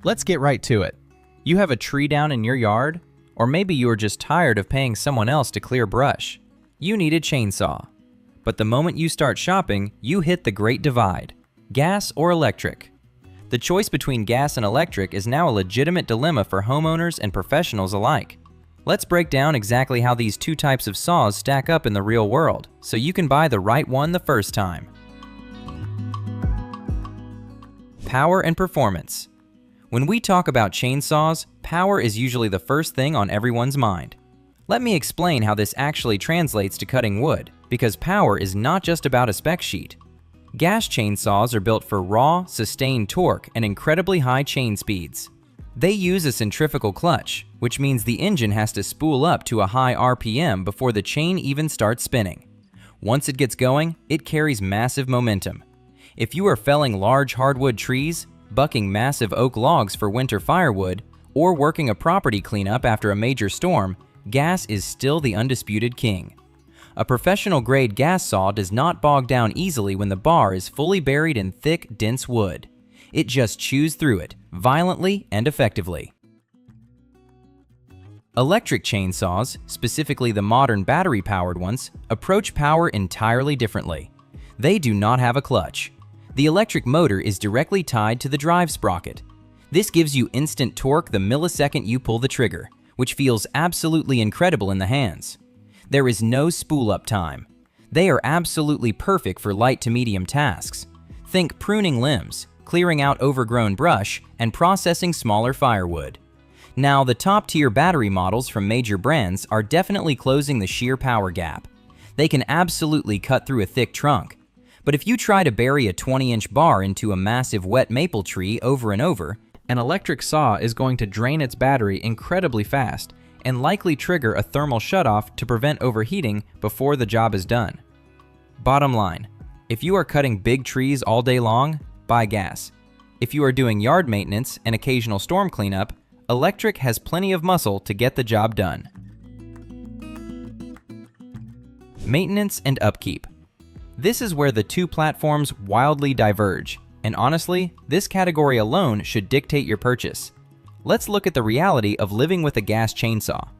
Let's get right to it. You have a tree down in your yard? Or maybe you are just tired of paying someone else to clear brush. You need a chainsaw. But the moment you start shopping, you hit the great divide. Gas or electric? The choice between gas and electric is now a legitimate dilemma for homeowners and professionals alike. Let's break down exactly how these two types of saws stack up in the real world, so you can buy the right one the first time. Power and performance. When we talk about chainsaws, power is usually the first thing on everyone's mind. Let me explain how this actually translates to cutting wood, because power is not just about a spec sheet. Gas chainsaws are built for raw, sustained torque and incredibly high chain speeds. They use a centrifugal clutch, which means the engine has to spool up to a high RPM before the chain even starts spinning. Once it gets going, it carries massive momentum. If you are felling large hardwood trees, bucking massive oak logs for winter firewood, or working a property cleanup after a major storm, gas is still the undisputed king. A professional-grade gas saw does not bog down easily when the bar is fully buried in thick, dense wood. It just chews through it, violently and effectively. Electric chainsaws, specifically the modern battery-powered ones, approach power entirely differently. They do not have a clutch. The electric motor is directly tied to the drive sprocket. This gives you instant torque the millisecond you pull the trigger, which feels absolutely incredible in the hands. There is no spool-up time. They are absolutely perfect for light to medium tasks. Think pruning limbs, clearing out overgrown brush, and processing smaller firewood. Now, the top-tier battery models from major brands are definitely closing the sheer power gap. They can absolutely cut through a thick trunk. But if you try to bury a 20-inch bar into a massive wet maple tree over and over, an electric saw is going to drain its battery incredibly fast and likely trigger a thermal shutoff to prevent overheating before the job is done. Bottom line, if you are cutting big trees all day long, buy gas. If you are doing yard maintenance and occasional storm cleanup, electric has plenty of muscle to get the job done. Maintenance and upkeep. This is where the two platforms wildly diverge, and honestly, this category alone should dictate your purchase. Let's look at the reality of living with a gas chainsaw.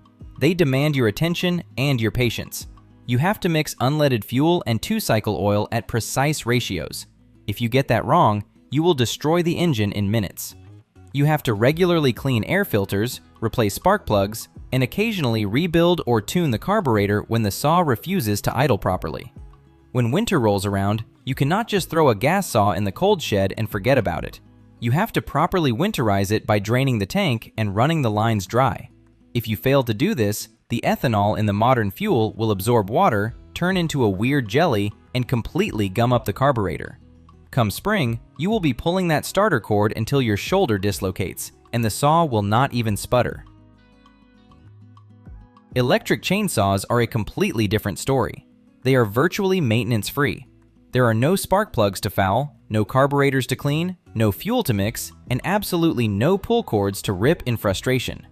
They demand your attention and your patience. You have to mix unleaded fuel and two-cycle oil at precise ratios. If you get that wrong, you will destroy the engine in minutes. You have to regularly clean air filters, replace spark plugs, and occasionally rebuild or tune the carburetor when the saw refuses to idle properly. When winter rolls around, you cannot just throw a gas saw in the cold shed and forget about it. You have to properly winterize it by draining the tank and running the lines dry. If you fail to do this, the ethanol in the modern fuel will absorb water, turn into a weird jelly, and completely gum up the carburetor. Come spring, you will be pulling that starter cord until your shoulder dislocates, and the saw will not even sputter. Electric chainsaws are a completely different story. They are virtually maintenance-free. There are no spark plugs to foul, no carburetors to clean, no fuel to mix, and absolutely no pull cords to rip in frustration.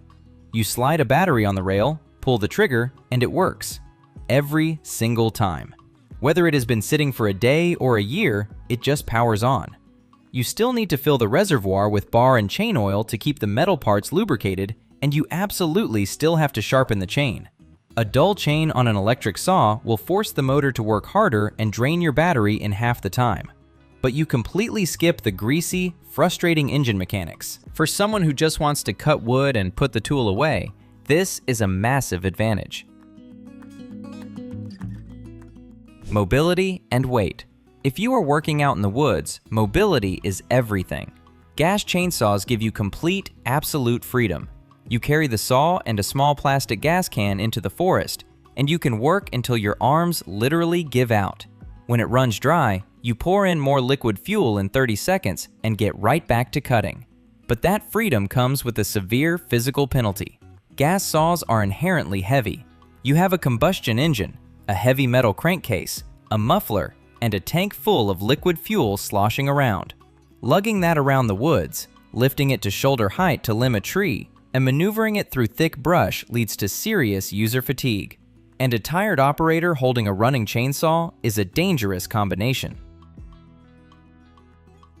You slide a battery on the rail, pull the trigger, and it works. Every single time. Whether it has been sitting for a day or a year, it just powers on. You still need to fill the reservoir with bar and chain oil to keep the metal parts lubricated, and you absolutely still have to sharpen the chain. A dull chain on an electric saw will force the motor to work harder and drain your battery in half the time. But you completely skip the greasy, frustrating engine mechanics. For someone who just wants to cut wood and put the tool away, this is a massive advantage. Mobility and weight. If you are working out in the woods, mobility is everything. Gas chainsaws give you complete, absolute freedom. You carry the saw and a small plastic gas can into the forest, and you can work until your arms literally give out. When it runs dry, you pour in more liquid fuel in 30 seconds and get right back to cutting. But that freedom comes with a severe physical penalty. Gas saws are inherently heavy. You have a combustion engine, a heavy metal crankcase, a muffler, and a tank full of liquid fuel sloshing around. Lugging that around the woods, lifting it to shoulder height to limb a tree, and maneuvering it through thick brush leads to serious user fatigue. And a tired operator holding a running chainsaw is a dangerous combination.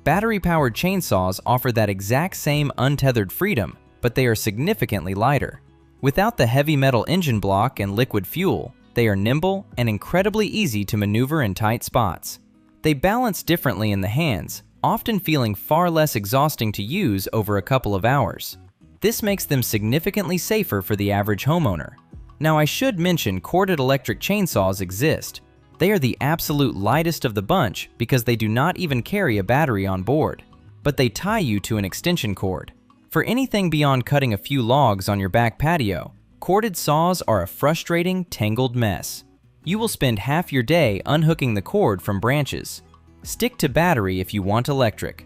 Battery-powered chainsaws offer that exact same untethered freedom, but they are significantly lighter. Without the heavy metal engine block and liquid fuel, they are nimble and incredibly easy to maneuver in tight spots. They balance differently in the hands, often feeling far less exhausting to use over a couple of hours. This makes them significantly safer for the average homeowner. Now, I should mention corded electric chainsaws exist. They are the absolute lightest of the bunch because they do not even carry a battery on board, but they tie you to an extension cord. For anything beyond cutting a few logs on your back patio, corded saws are a frustrating, tangled mess. You will spend half your day unhooking the cord from branches. Stick to battery if you want electric.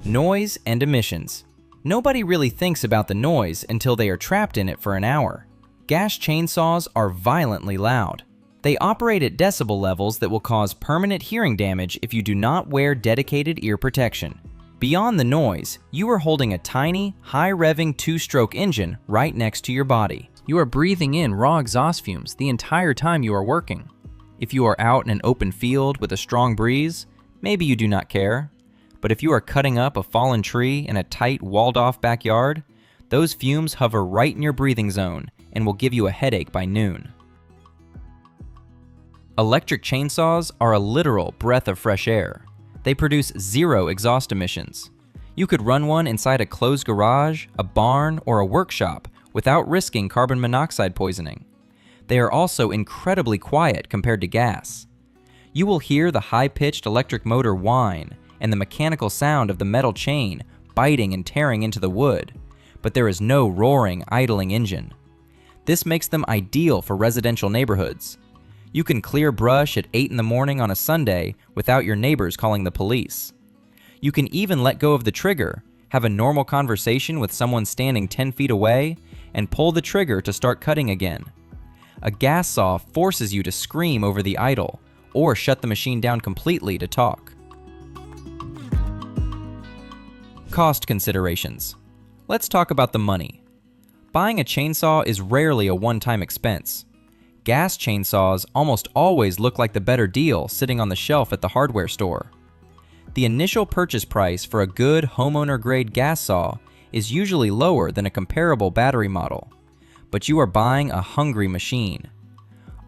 Noise and emissions. Nobody really thinks about the noise until they are trapped in it for an hour. Gas chainsaws are violently loud. They operate at decibel levels that will cause permanent hearing damage if you do not wear dedicated ear protection. Beyond the noise, you are holding a tiny, high-revving two-stroke engine right next to your body. You are breathing in raw exhaust fumes the entire time you are working. If you are out in an open field with a strong breeze, maybe you do not care. But if you are cutting up a fallen tree in a tight, walled-off backyard, those fumes hover right in your breathing zone and will give you a headache by noon. Electric chainsaws are a literal breath of fresh air. They produce zero exhaust emissions. You could run one inside a closed garage, a barn, or a workshop without risking carbon monoxide poisoning. They are also incredibly quiet compared to gas. You will hear the high-pitched electric motor whine and the mechanical sound of the metal chain biting and tearing into the wood, but there is no roaring, idling engine. This makes them ideal for residential neighborhoods. You can clear brush at 8 in the morning on a Sunday without your neighbors calling the police. You can even let go of the trigger, have a normal conversation with someone standing 10 feet away, and pull the trigger to start cutting again. A gas saw forces you to scream over the idle, or shut the machine down completely to talk. Cost considerations. Let's talk about the money. Buying a chainsaw is rarely a one-time expense. Gas chainsaws almost always look like the better deal sitting on the shelf at the hardware store. The initial purchase price for a good homeowner-grade gas saw is usually lower than a comparable battery model, but you are buying a hungry machine.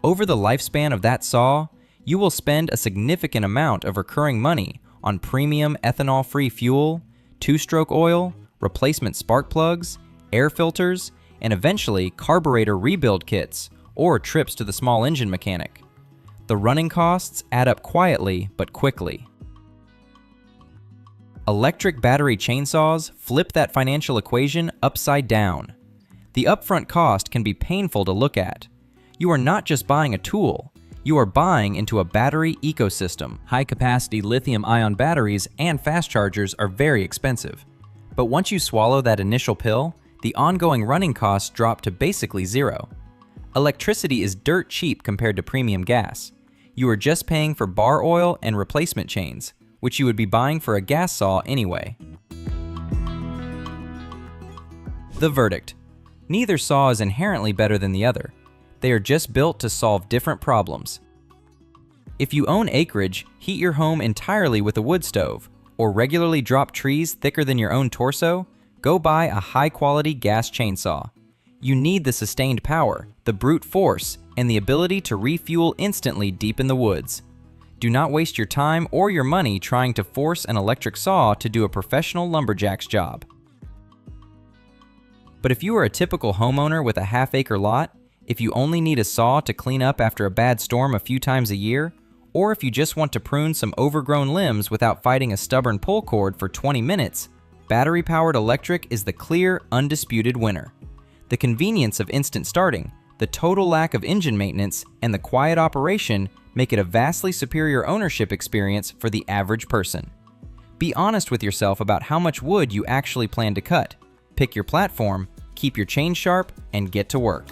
Over the lifespan of that saw, you will spend a significant amount of recurring money on premium ethanol-free fuel, two-stroke oil, replacement spark plugs, air filters, and eventually carburetor rebuild kits or trips to the small engine mechanic. The running costs add up quietly but quickly. Electric battery chainsaws flip that financial equation upside down. The upfront cost can be painful to look at. You are not just buying a tool, you are buying into a battery ecosystem. High-capacity lithium-ion batteries and fast chargers are very expensive. But once you swallow that initial pill, the ongoing running costs drop to basically zero. Electricity is dirt cheap compared to premium gas. You are just paying for bar oil and replacement chains, which you would be buying for a gas saw anyway. The verdict. Neither saw is inherently better than the other. They are just built to solve different problems. If you own acreage, heat your home entirely with a wood stove, or regularly drop trees thicker than your own torso, go buy a high-quality gas chainsaw. You need the sustained power, the brute force, and the ability to refuel instantly deep in the woods. Do not waste your time or your money trying to force an electric saw to do a professional lumberjack's job. But if you are a typical homeowner with a half-acre lot, if you only need a saw to clean up after a bad storm a few times a year, or if you just want to prune some overgrown limbs without fighting a stubborn pull cord for 20 minutes, battery-powered electric is the clear, undisputed winner. The convenience of instant starting, the total lack of engine maintenance, and the quiet operation make it a vastly superior ownership experience for the average person. Be honest with yourself about how much wood you actually plan to cut. Pick your platform, keep your chain sharp, and get to work.